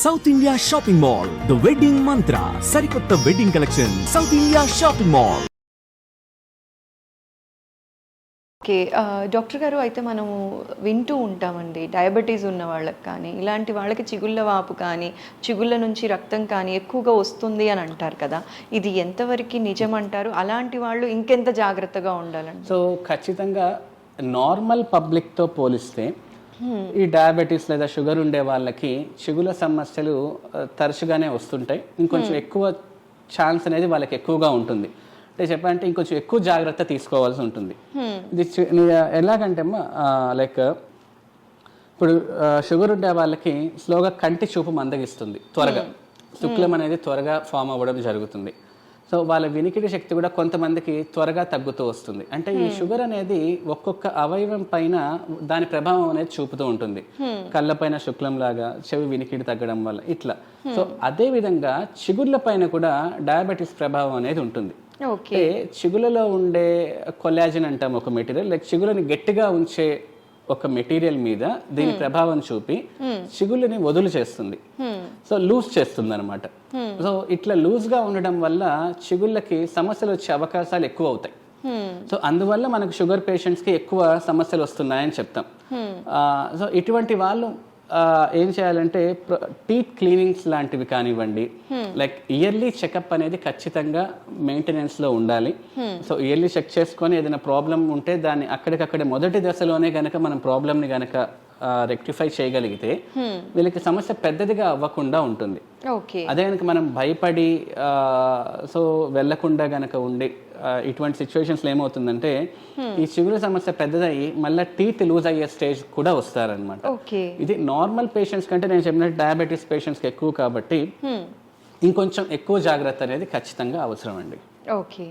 South India shopping mall, the wedding మంత్ర, సరికొత్త wedding collection, south India shopping mall. Okay doctor గారు, అయితే మనము వింటూ ఉంటామండి, డయాబెటీస్ ఉన్న వాళ్ళకి కానీ ఇలాంటి వాళ్ళకి చిగుళ్ళ వాపు కానీ చిగుళ్ళ నుంచి రక్తం కానీ ఎక్కువగా వస్తుంది అని అంటారు కదా, ఇది ఎంతవరకు నిజం అంటారు? అలాంటి వాళ్ళు ఇంకెంత జాగ్రత్తగా ఉండాలండి? సో ఖచ్చితంగా నార్మల్ పబ్లిక్తో పోలిస్తే ఈ డయాబెటీస్ లేదా షుగర్ ఉండే వాళ్ళకి చిగుల సమస్యలు తరచుగానే వస్తుంటాయి. ఇంకొంచెం ఎక్కువ ఛాన్స్ అనేది వాళ్ళకి ఎక్కువగా ఉంటుంది. అంటే చెప్పాలంటే ఇంకొంచెం ఎక్కువ జాగ్రత్త తీసుకోవాల్సి ఉంటుంది. ఇది ఎలాగంటే లైక్ ఇప్పుడు షుగర్ ఉండే వాళ్ళకి స్లోగా కంటి చూపు మందగిస్తుంది, త్వరగా శుక్లం అనేది త్వరగా ఫామ్ అవ్వడం జరుగుతుంది. సో వాళ్ళ వినికిడి శక్తి కూడా కొంతమందికి త్వరగా తగ్గుతూ వస్తుంది. అంటే ఈ షుగర్ అనేది ఒక్కొక్క అవయవం పైన దాని ప్రభావం అనేది చూపుతూ ఉంటుంది. కళ్ళ పైన శుక్లం లాగా, చెవి వినికిడి తగ్గడం వల్ల ఇట్లా. సో అదే విధంగా చిగుళ్ళ పైన కూడా డయాబెటీస్ ప్రభావం అనేది ఉంటుంది. అంటే చిగులలో ఉండే కొలాజిన్ అంటాం ఒక మెటీరియల్, లైక్ చిగులని గట్టిగా ఉంచే ఒక మెటీరియల్ మీద దీని ప్రభావం చూపి చిగుళ్ళని వదులు చేస్తుంది. సో లూజ్ చేస్తుంది అనమాట. సో ఇట్లా లూజ్ గా ఉండడం వల్ల చిగుళ్ళకి సమస్యలు వచ్చే అవకాశాలు ఎక్కువ అవుతాయి. సో అందువల్ల మనకు షుగర్ పేషెంట్స్ కి ఎక్కువ సమస్యలు వస్తున్నాయని చెప్తాం. సో ఇటువంటి వాళ్ళు ఏం చేయాలంటే టీత్ క్లీనింగ్స్ లాంటివి కానివ్వండి, లైక్ ఇయర్లీ చెకప్ అనేది ఖచ్చితంగా మెయింటెనెన్స్ లో ఉండాలి. సో ఇయర్లీ చెక్ చేసుకొని ఏదైనా ప్రాబ్లం ఉంటే దాన్ని అక్కడికక్కడే మొదటి దశలోనే గనక మనం ప్రాబ్లమ్ ని గనక రెక్టిఫై చేయగలిగితే వీళ్ళకి సమస్య పెద్దదిగా అవ్వకుండా ఉంటుంది. అదే కనుక మనం భయపడి సో వెళ్లకుండా గనక ఉండి ఇటువంటి సిచ్యువేషన్స్ ఏమవుతుందంటే ఈ చిగురు సమస్య పెద్దదయ్యి మళ్ళీ టీత్ లూజ్ అయ్యే స్టేజ్ కూడా వస్తారనమాట. ఇది నార్మల్ పేషెంట్స్ కంటే నేను చెప్పినట్టు డయాబెటీస్ పేషెంట్స్ కి ఎక్కువ కాబట్టి ఇంకొంచెం ఎక్కువ జాగ్రత్త అనేది ఖచ్చితంగా అవసరం అండి. ఓకే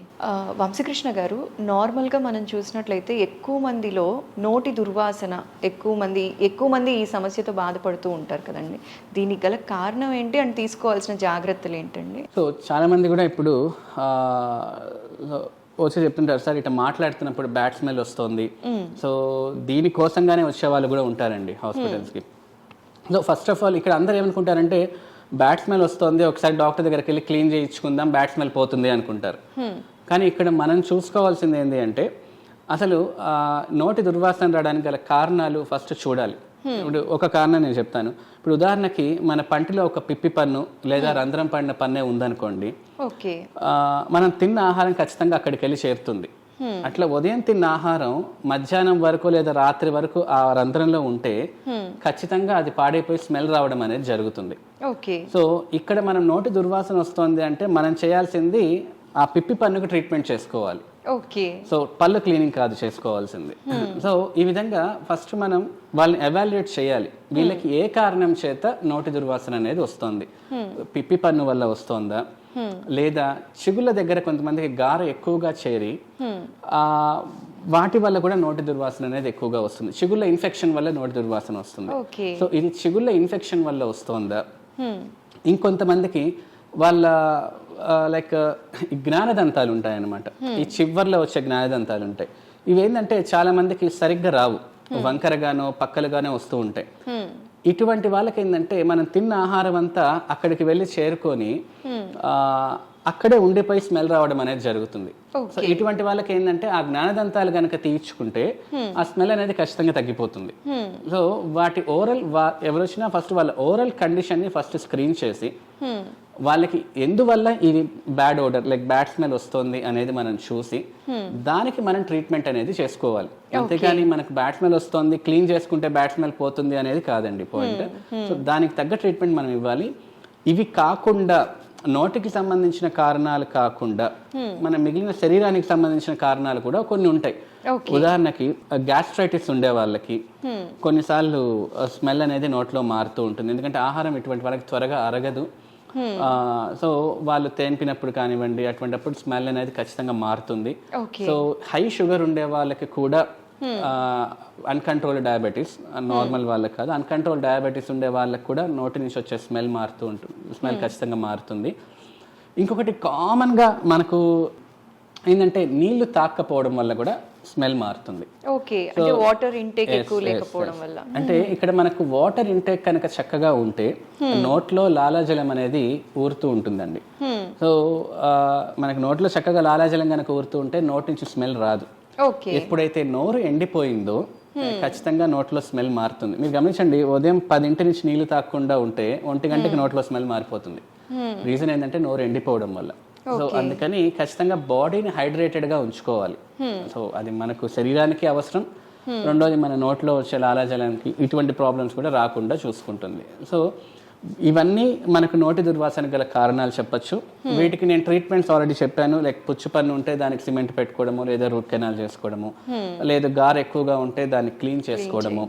వంశకృష్ణ గారు, నార్మల్గా మనం చూసినట్లయితే ఎక్కువ మందిలో నోటి దుర్వాసన, ఎక్కువ మంది ఈ సమస్యతో బాధపడుతూ ఉంటారు కదండి. దీనికి గల కారణం ఏంటి అండ్ తీసుకోవాల్సిన జాగ్రత్తలు ఏంటండి? సో చాలా మంది కూడా ఇప్పుడు వచ్చి చెప్తుంటారు, సార్ ఇట్లా మాట్లాడుతున్నప్పుడు బ్యాడ్ స్మెల్ వస్తుంది. సో దీనికోసంగానే వచ్చే వాళ్ళు కూడా ఉంటారండి హాస్పిటల్స్కి. సో ఫస్ట్ ఆఫ్ ఆల్ ఇక్కడ అందరు ఏమనుకుంటారంటే బ్యాడ్ స్మెల్ వస్తుంది, ఒకసారి డాక్టర్ దగ్గరికి వెళ్ళి క్లీన్ చేయించుకుందాం, బ్యాడ్ స్మెల్ పోతుంది అనుకుంటారు. కానీ ఇక్కడ మనం చూసుకోవాల్సింది ఏంటి అంటే అసలు నోటి దుర్వాసన రావడానికి గల కారణాలు ఫస్ట్ చూడాలి. ఇప్పుడు ఒక కారణం నేను చెప్తాను. ఇప్పుడు ఉదాహరణకి మన పంటిలో ఒక పిప్పి పన్ను లేదా రంధ్రం పడిన పన్నే ఉందనుకోండి, మనం తిన్న ఆహారం ఖచ్చితంగా అక్కడికి వెళ్ళి చేరుతుంది. అట్లా ఉదయం తిన్న ఆహారం మధ్యాహ్నం వరకు లేదా రాత్రి వరకు ఆ రంధ్రంలో ఉంటే ఖచ్చితంగా అది పాడైపోయి స్మెల్ రావడం అనేది జరుగుతుంది. సో ఇక్కడ మనం నోటి దుర్వాసన వస్తుంది అంటే మనం చేయాల్సింది ఆ పిప్పి పన్నుకు ట్రీట్మెంట్ చేసుకోవాలి. సో పళ్ళు క్లీనింగ్ కాదు చేసుకోవాల్సింది. సో ఈ విధంగా ఫస్ట్ మనం వాళ్ళని ఎవాల్యుయేట్ చేయాలి. వీళ్ళకి ఏ కారణం చేత నోటి దుర్వాసన అనేది వస్తుంది, పిప్పి పన్ను వల్ల వస్తుందా, లేదా చిగుళ్ళ దగ్గర కొంతమందికి గార ఎక్కువగా చేరి వాటి వల్ల కూడా నోటి దుర్వాసన అనేది ఎక్కువగా వస్తుంది. చిగుళ్ళ ఇన్ఫెక్షన్ వల్ల నోటి దుర్వాసన వస్తుంది. సో ఇది చిగుళ్ళ ఇన్ఫెక్షన్ వల్ల వస్తుందా, ఇంకొంతమందికి వాళ్ళ లైక్ ఈ జ్ఞానదంతాలు ఉంటాయన్నమాట, ఈ చివర్లో వచ్చే జ్ఞానదంతాలు ఉంటాయి. ఇవేంటంటే చాలా మందికి సరిగ్గా రావు, వంకరగానో పక్కలుగానో వస్తూ ఉంటాయి. ఇటువంటి వాళ్ళకి ఏంటంటే మనం తిన్న ఆహారం అంతా అక్కడికి వెళ్ళి చేరుకొని అక్కడే ఉండిపోయి స్మెల్ రావడం అనేది జరుగుతుంది. సో ఇటువంటి వాళ్ళకి ఏంటంటే ఆ జ్ఞానదంతాలు కనుక తీర్చుకుంటే ఆ స్మెల్ అనేది ఖచ్చితంగా తగ్గిపోతుంది. సో వాటి ఓరల్ ఎవరు వచ్చినా ఫస్ట్ వాళ్ళ ఓరల్ కండిషన్ ని ఫస్ట్ స్క్రీన్ చేసి వాళ్ళకి ఎందువల్ల ఇది బ్యాడ్ ఓడర్ లైక్ బ్యాడ్ స్మెల్ వస్తుంది అనేది మనం చూసి దానికి మనం ట్రీట్మెంట్ అనేది చేసుకోవాలి. అంతేగాని మనకు బ్యాడ్ స్మెల్ వస్తుంది క్లీన్ చేసుకుంటే బ్యాడ్ స్మెల్ పోతుంది అనేది కాదండి పాయింట్. సో దానికి తగ్గ ట్రీట్మెంట్ మనం ఇవ్వాలి. ఇవి కాకుండా నోటికి సంబంధించిన కారణాలు కాకుండా మన మిగిలిన శరీరానికి సంబంధించిన కారణాలు కూడా కొన్ని ఉంటాయి. ఉదాహరణకి గ్యాస్ట్రైటిస్ ఉండే వాళ్ళకి కొన్నిసార్లు స్మెల్ అనేది నోట్లో మారుతూ ఉంటుంది, ఎందుకంటే ఆహారం ఇటువంటి వాళ్ళకి త్వరగా అరగదు. సో వాళ్ళు తేన్పినప్పుడు కానివ్వండి అటువంటిప్పుడు స్మెల్ అనేది ఖచ్చితంగా మారుతుంది. సో హై షుగర్ ఉండే వాళ్ళకి కూడా అన్కంట్రోల్ డయాబెటీస్, నార్మల్ వాళ్ళకి కాదు, అన్కంట్రోల్ డయాబెటీస్ ఉండే వాళ్ళకి కూడా నోటి నుంచి వచ్చే స్మెల్ మారుతూ ఉంటుంది, స్మెల్ ఖచ్చితంగా మారుతుంది. ఇంకొకటి కామన్గా మనకు ఏంటంటే నీళ్లు తాక్కపోవడం వల్ల కూడా స్మెల్ మారుతుంది. ఓకే, అంటే వాటర్ ఇంటేక్ ఎక్కువ లేకపోవడం వల్ల. అంటే ఇక్కడ మనకు వాటర్ ఇంటేక్ కనుక చక్కగా ఉంటే నోట్లో లాలాజలం అనేది ఊరుతూ ఉంటుందండి. సో మనకు నోట్లో చక్కగా లాలాజలం కనుక ఊరుతూ ఉంటే నోటి నుంచి స్మెల్ రాదు. ఓకే, ఎప్పుడైతే నోరు ఎండిపోయిందో ఖచ్చితంగా నోట్లో స్మెల్ మారుతుంది. మీరు గమనించండి, ఉదయం 10 నుంచి నీళ్లు తాగకుండా ఉంటే 1 గంటకి నోట్లో స్మెల్ మారిపోతుంది. రీజన్ ఏంటంటే నోరు ఎండిపోవడం వల్ల. సో అందుకని ఖచ్చితంగా బాడీని హైడ్రేటెడ్ గా ఉంచుకోవాలి. సో అది మనకు శరీరానికి అవసరం. రెండోది మన నోట్లో వచ్చే లాలాజలానికి ఇటువంటి ప్రాబ్లమ్స్ కూడా రాకుండా చూసుకుంటుంది. సో ఇవన్నీ మనకు నోటి దుర్వాసనకు గల కారణాలు చెప్పొచ్చు. వీటికి నేను ట్రీట్మెంట్స్ ఆల్రెడీ చెప్పాను. లైక్ పుచ్చు పన్ను ఉంటే దానికి సిమెంట్ పెట్టుకోవడము, లేదా రూట్ కెనాల్ చేసుకోవడము, లేదా గారు ఎక్కువగా ఉంటే దాన్ని క్లీన్ చేసుకోవడము,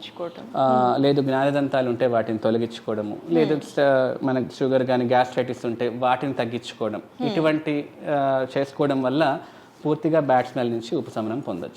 లేదు జ్ఞానదంతాలు ఉంటే వాటిని తొలగించుకోవడము, లేదు మనకు షుగర్ కానీ గ్యాస్ట్రైటిస్ ఉంటే వాటిని తగ్గించుకోవడం, ఇటువంటి చేసుకోవడం వల్ల పూర్తిగా బ్యాడ్ స్మెల్ నుంచి ఉపశమనం పొందొచ్చు.